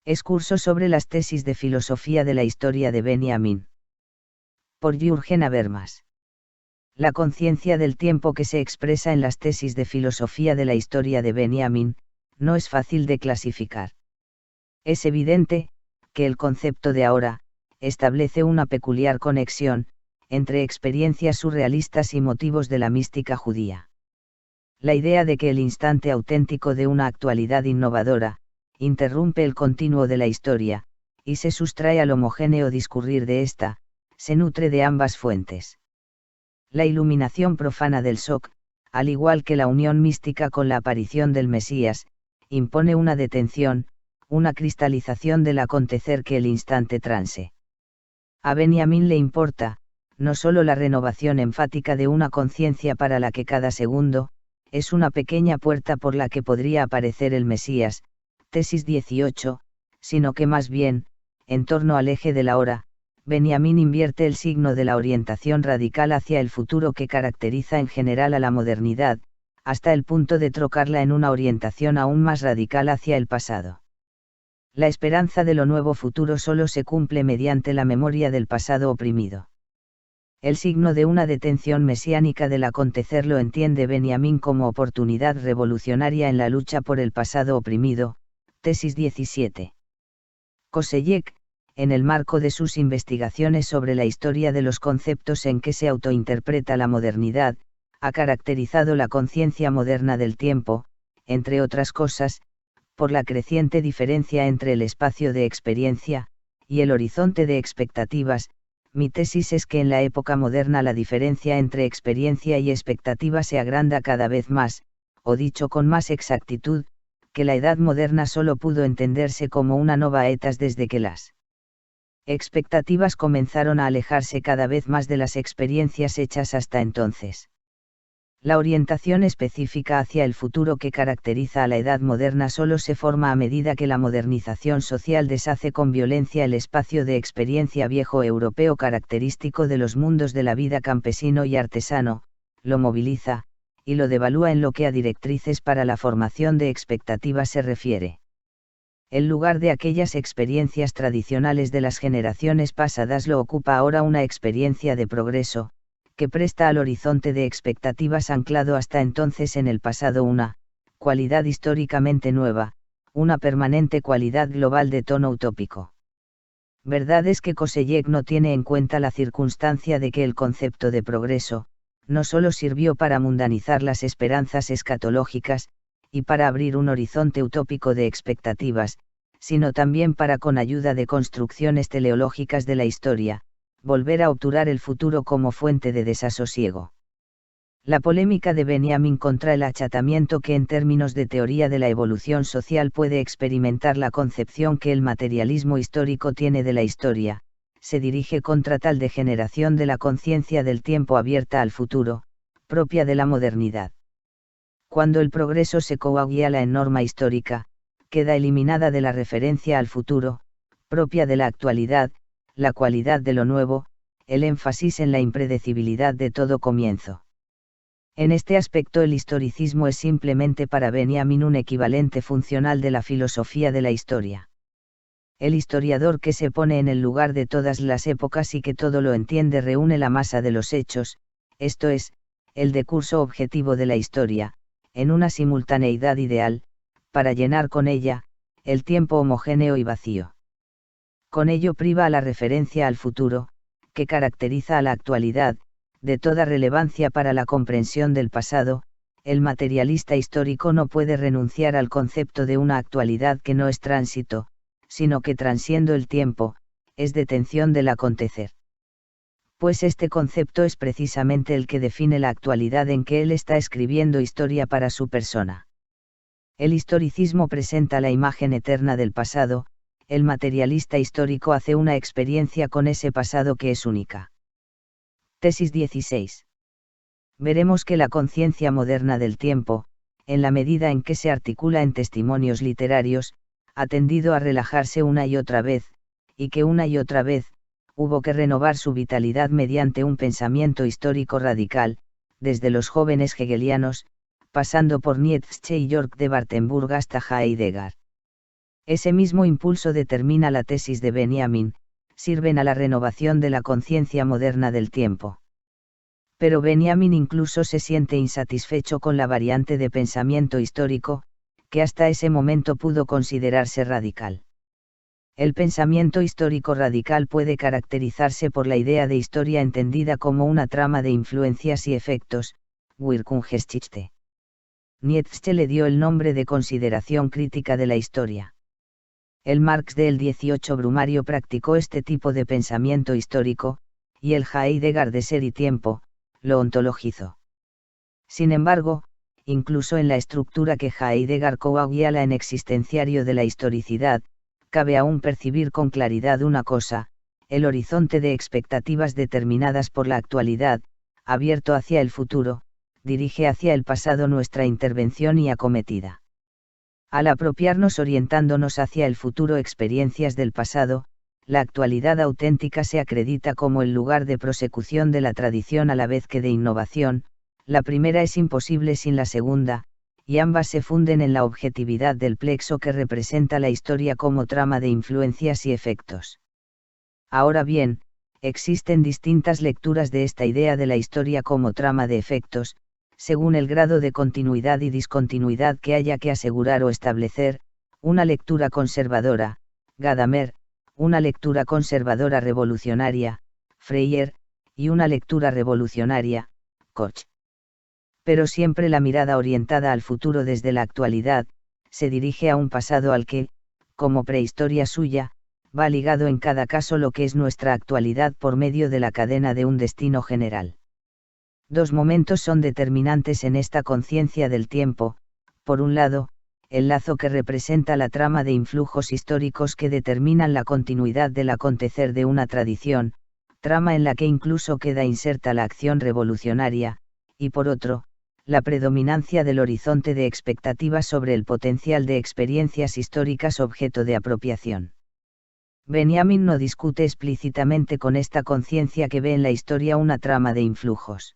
Es curso sobre las tesis de filosofía de la historia de Benjamin. Por Jürgen Habermas. La conciencia del tiempo que se expresa en las tesis de filosofía de la historia de Benjamin, no es fácil de clasificar. Es evidente, que el concepto de ahora, establece una peculiar conexión, entre experiencias surrealistas y motivos de la mística judía. La idea de que el instante auténtico de una actualidad innovadora, interrumpe el continuo de la historia, y se sustrae al homogéneo discurrir de ésta, se nutre de ambas fuentes. La iluminación profana del shock, al igual que la unión mística con la aparición del Mesías, impone una detención, una cristalización del acontecer que el instante transe. A Benjamin le importa, no solo la renovación enfática de una conciencia para la que cada segundo, es una pequeña puerta por la que podría aparecer el Mesías, tesis 18, sino que más bien, en torno al eje de la hora, Benjamin invierte el signo de la orientación radical hacia el futuro que caracteriza en general a la modernidad, hasta el punto de trocarla en una orientación aún más radical hacia el pasado. La esperanza de lo nuevo futuro solo se cumple mediante la memoria del pasado oprimido. El signo de una detención mesiánica del acontecer lo entiende Benjamin como oportunidad revolucionaria en la lucha por el pasado oprimido, tesis 17. Kosellek, en el marco de sus investigaciones sobre la historia de los conceptos en que se autointerpreta la modernidad, ha caracterizado la conciencia moderna del tiempo, entre otras cosas, por la creciente diferencia entre el espacio de experiencia, y el horizonte de expectativas. Mi tesis es que en la época moderna la diferencia entre experiencia y expectativa se agranda cada vez más, o dicho con más exactitud, que la edad moderna solo pudo entenderse como una nova etas desde que las expectativas comenzaron a alejarse cada vez más de las experiencias hechas hasta entonces. La orientación específica hacia el futuro que caracteriza a la edad moderna solo se forma a medida que la modernización social deshace con violencia el espacio de experiencia viejo europeo característico de los mundos de la vida campesino y artesano, lo moviliza, y lo devalúa en lo que a directrices para la formación de expectativas se refiere. El lugar de aquellas experiencias tradicionales de las generaciones pasadas lo ocupa ahora una experiencia de progreso, que presta al horizonte de expectativas anclado hasta entonces en el pasado una cualidad históricamente nueva, una permanente cualidad global de tono utópico. Verdad es que Kosellek no tiene en cuenta la circunstancia de que el concepto de progreso, no solo sirvió para mundanizar las esperanzas escatológicas, y para abrir un horizonte utópico de expectativas, sino también para, con ayuda de construcciones teleológicas de la historia, volver a obturar el futuro como fuente de desasosiego. La polémica de Benjamin contra el achatamiento que en términos de teoría de la evolución social puede experimentar la concepción que el materialismo histórico tiene de la historia, se dirige contra tal degeneración de la conciencia del tiempo abierta al futuro, propia de la modernidad. Cuando el progreso se coagula en norma histórica, queda eliminada de la referencia al futuro, propia de la actualidad, la cualidad de lo nuevo, el énfasis en la impredecibilidad de todo comienzo. En este aspecto el historicismo es simplemente para Benjamin un equivalente funcional de la filosofía de la historia. El historiador que se pone en el lugar de todas las épocas y que todo lo entiende reúne la masa de los hechos, esto es, el decurso objetivo de la historia, en una simultaneidad ideal, para llenar con ella, el tiempo homogéneo y vacío. Con ello priva a la referencia al futuro, que caracteriza a la actualidad, de toda relevancia para la comprensión del pasado. El materialista histórico no puede renunciar al concepto de una actualidad que no es tránsito, sino que transiendo el tiempo, es detención del acontecer. Pues este concepto es precisamente el que define la actualidad en que él está escribiendo historia para su persona. El historicismo presenta la imagen eterna del pasado, el materialista histórico hace una experiencia con ese pasado que es única. Tesis 16. Veremos que la conciencia moderna del tiempo, en la medida en que se articula en testimonios literarios, ha tendido a relajarse una y otra vez, y que una y otra vez, hubo que renovar su vitalidad mediante un pensamiento histórico radical, desde los jóvenes hegelianos, pasando por Nietzsche y York de Wartenburg hasta Heidegger. Ese mismo impulso determina la tesis de Benjamin, sirven a la renovación de la conciencia moderna del tiempo. Pero Benjamin incluso se siente insatisfecho con la variante de pensamiento histórico, que hasta ese momento pudo considerarse radical. El pensamiento histórico radical puede caracterizarse por la idea de historia entendida como una trama de influencias y efectos, Wirkungsgeschichte. Nietzsche le dio el nombre de consideración crítica de la historia. El Marx del 18 Brumario practicó este tipo de pensamiento histórico, y el Heidegger de Ser y Tiempo, lo ontologizó. Sin embargo, incluso en la estructura que Heidegger coaguiala en existenciario de la historicidad, cabe aún percibir con claridad una cosa: el horizonte de expectativas determinadas por la actualidad, abierto hacia el futuro, dirige hacia el pasado nuestra intervención y acometida. Al apropiarnos orientándonos hacia el futuro experiencias del pasado, la actualidad auténtica se acredita como el lugar de prosecución de la tradición a la vez que de innovación. La primera es imposible sin la segunda, y ambas se funden en la objetividad del plexo que representa la historia como trama de influencias y efectos. Ahora bien, existen distintas lecturas de esta idea de la historia como trama de efectos, según el grado de continuidad y discontinuidad que haya que asegurar o establecer: una lectura conservadora, Gadamer; una lectura conservadora revolucionaria, Freyer; y una lectura revolucionaria, Koch. Pero siempre la mirada orientada al futuro desde la actualidad, se dirige a un pasado al que, como prehistoria suya, va ligado en cada caso lo que es nuestra actualidad por medio de la cadena de un destino general. Dos momentos son determinantes en esta conciencia del tiempo: por un lado, el lazo que representa la trama de influjos históricos que determinan la continuidad del acontecer de una tradición, trama en la que incluso queda inserta la acción revolucionaria, y por otro, la predominancia del horizonte de expectativas sobre el potencial de experiencias históricas objeto de apropiación. Benjamin no discute explícitamente con esta conciencia que ve en la historia una trama de influjos.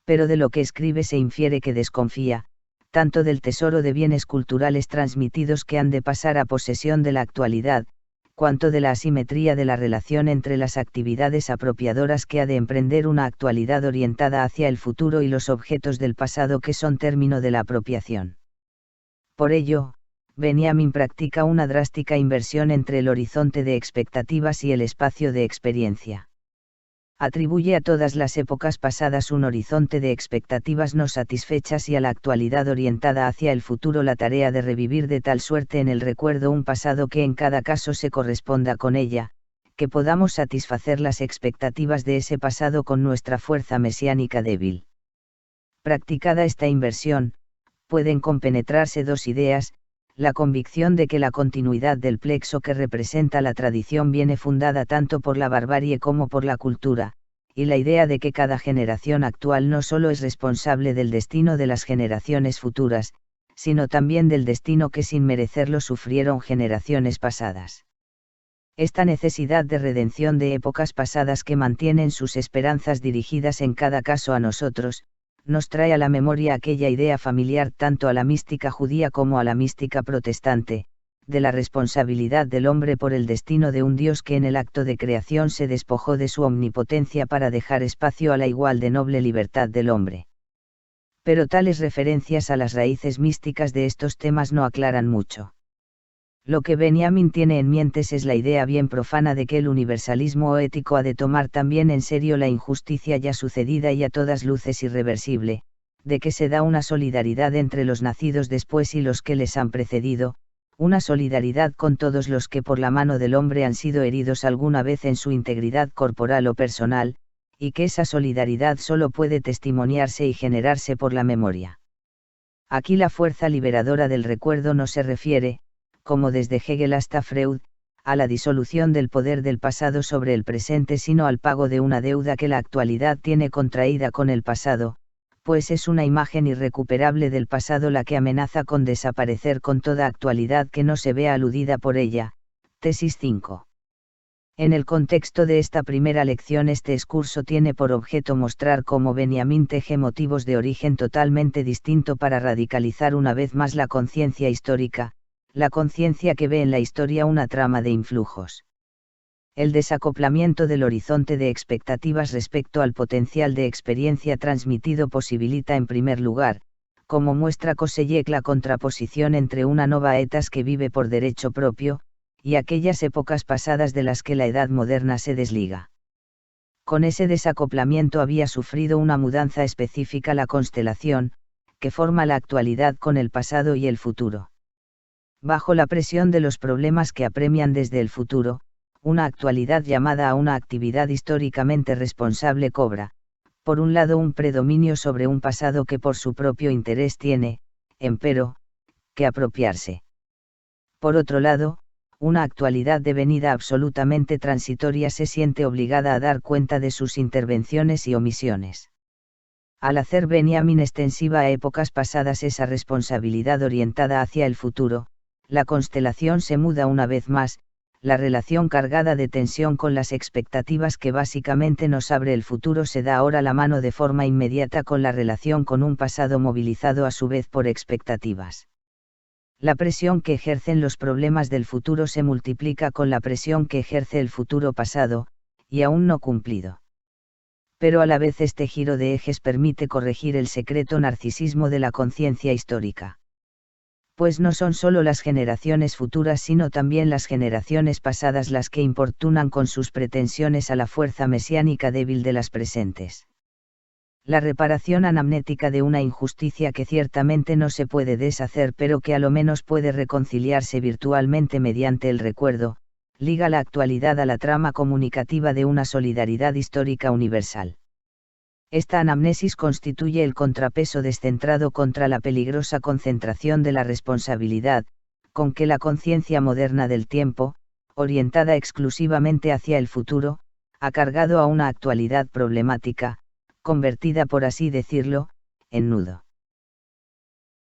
Pero de lo que escribe se infiere que desconfía, tanto del tesoro de bienes culturales transmitidos que han de pasar a posesión de la actualidad, cuanto de la asimetría de la relación entre las actividades apropiadoras que ha de emprender una actualidad orientada hacia el futuro y los objetos del pasado que son término de la apropiación. Por ello, Benjamin practica una drástica inversión entre el horizonte de expectativas y el espacio de experiencia. Atribuye a todas las épocas pasadas un horizonte de expectativas no satisfechas y a la actualidad orientada hacia el futuro la tarea de revivir de tal suerte en el recuerdo un pasado que en cada caso se corresponda con ella, que podamos satisfacer las expectativas de ese pasado con nuestra fuerza mesiánica débil. Practicada esta inversión, pueden compenetrarse dos ideas: la convicción de que la continuidad del plexo que representa la tradición viene fundada tanto por la barbarie como por la cultura, y la idea de que cada generación actual no solo es responsable del destino de las generaciones futuras, sino también del destino que sin merecerlo sufrieron generaciones pasadas. Esta necesidad de redención de épocas pasadas que mantienen sus esperanzas dirigidas en cada caso a nosotros, nos trae a la memoria aquella idea familiar tanto a la mística judía como a la mística protestante, de la responsabilidad del hombre por el destino de un Dios que en el acto de creación se despojó de su omnipotencia para dejar espacio a la igual de noble libertad del hombre. Pero tales referencias a las raíces místicas de estos temas no aclaran mucho. Lo que Benjamin tiene en mientes es la idea bien profana de que el universalismo ético ha de tomar también en serio la injusticia ya sucedida y a todas luces irreversible, de que se da una solidaridad entre los nacidos después y los que les han precedido, una solidaridad con todos los que por la mano del hombre han sido heridos alguna vez en su integridad corporal o personal, y que esa solidaridad solo puede testimoniarse y generarse por la memoria. Aquí la fuerza liberadora del recuerdo no se refiere, como desde Hegel hasta Freud, a la disolución del poder del pasado sobre el presente, sino al pago de una deuda que la actualidad tiene contraída con el pasado, pues es una imagen irrecuperable del pasado la que amenaza con desaparecer con toda actualidad que no se vea aludida por ella. Tesis 5. En el contexto de esta primera lección, este excurso tiene por objeto mostrar cómo Benjamin teje motivos de origen totalmente distinto para radicalizar una vez más la conciencia histórica, la conciencia que ve en la historia una trama de influjos. El desacoplamiento del horizonte de expectativas respecto al potencial de experiencia transmitido posibilita en primer lugar, como muestra Koselleck, la contraposición entre una nova etas que vive por derecho propio, y aquellas épocas pasadas de las que la edad moderna se desliga. Con ese desacoplamiento había sufrido una mudanza específica la constelación, que forma la actualidad con el pasado y el futuro. Bajo la presión de los problemas que apremian desde el futuro, una actualidad llamada a una actividad históricamente responsable cobra, por un lado, un predominio sobre un pasado que por su propio interés tiene, empero, que apropiarse. Por otro lado, una actualidad devenida absolutamente transitoria se siente obligada a dar cuenta de sus intervenciones y omisiones. Al hacer Benjamin extensiva a épocas pasadas esa responsabilidad orientada hacia el futuro, la constelación se muda una vez más, la relación cargada de tensión con las expectativas que básicamente nos abre el futuro se da ahora la mano de forma inmediata con la relación con un pasado movilizado a su vez por expectativas. La presión que ejercen los problemas del futuro se multiplica con la presión que ejerce el futuro pasado, y aún no cumplido. Pero a la vez este giro de ejes permite corregir el secreto narcisismo de la conciencia histórica. Pues no son solo las generaciones futuras sino también las generaciones pasadas las que importunan con sus pretensiones a la fuerza mesiánica débil de las presentes. La reparación anamnética de una injusticia que ciertamente no se puede deshacer pero que a lo menos puede reconciliarse virtualmente mediante el recuerdo, liga la actualidad a la trama comunicativa de una solidaridad histórica universal. Esta anamnesis constituye el contrapeso descentrado contra la peligrosa concentración de la responsabilidad, con que la conciencia moderna del tiempo, orientada exclusivamente hacia el futuro, ha cargado a una actualidad problemática, convertida por así decirlo, en nudo.